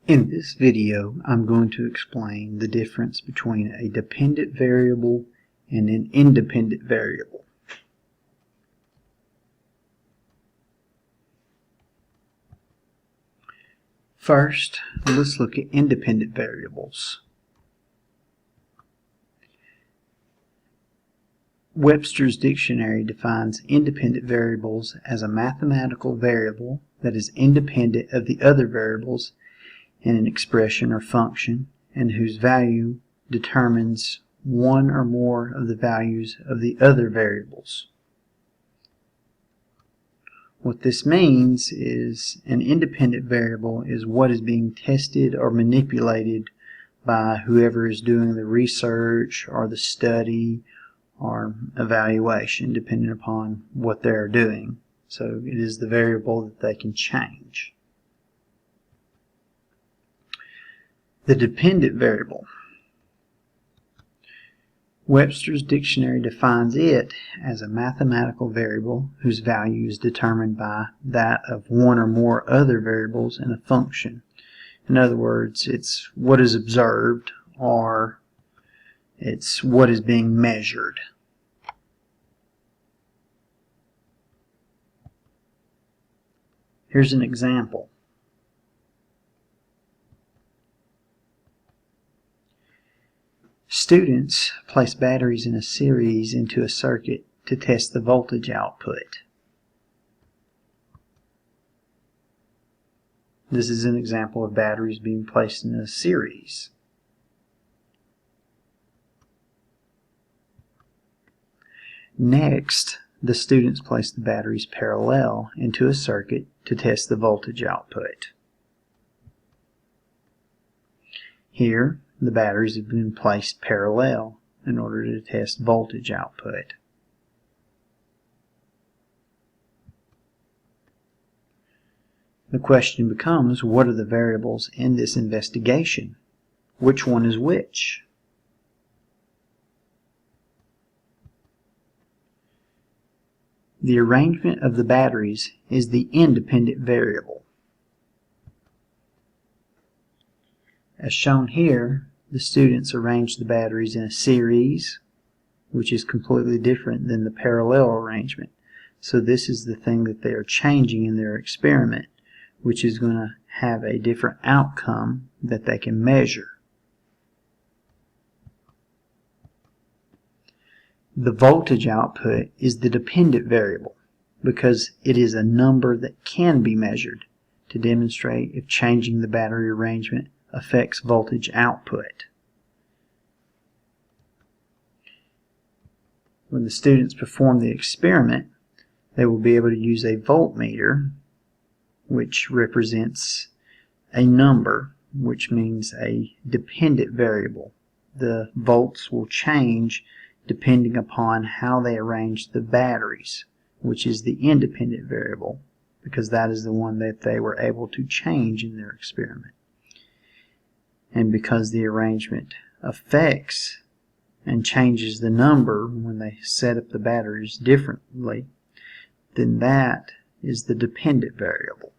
In this video, I'm going to explain the difference between a dependent variable and an independent variable. First, let's look at independent variables. Webster's Dictionary defines independent variables as a mathematical variable that is independent of the other variables in an expression or function, and whose value determines one or more of the values of the other variables. What this means is an independent variable is what is being tested or manipulated by whoever is doing the research or the study or evaluation, depending upon what they're doing. So it is the variable that they can change. The dependent variable. Webster's Dictionary defines it as a mathematical variable whose value is determined by that of one or more other variables in a function. In other words, it's what is observed, or it's what is being measured. Here's an example. Students place batteries in a series into a circuit to test the voltage output. This is an example of batteries being placed in a series. Next, the students place the batteries parallel into a circuit to test the voltage output. Here, the batteries have been placed parallel in order to test voltage output. The question becomes, what are the variables in this investigation? Which one is which? The arrangement of the batteries is the independent variable. As shown here, the students arranged the batteries in a series, which is completely different than the parallel arrangement. So this is the thing that they are changing in their experiment, which is going to have a different outcome that they can measure. The voltage output is the dependent variable because it is a number that can be measured to demonstrate if changing the battery arrangement affects voltage output. When the students perform the experiment, they will be able to use a voltmeter, which represents a number, which means a dependent variable. The volts will change depending upon how they arrange the batteries, which is the independent variable, because that is the one that they were able to change in their experiment. And because the arrangement affects and changes the number when they set up the batteries differently, then that is the dependent variable.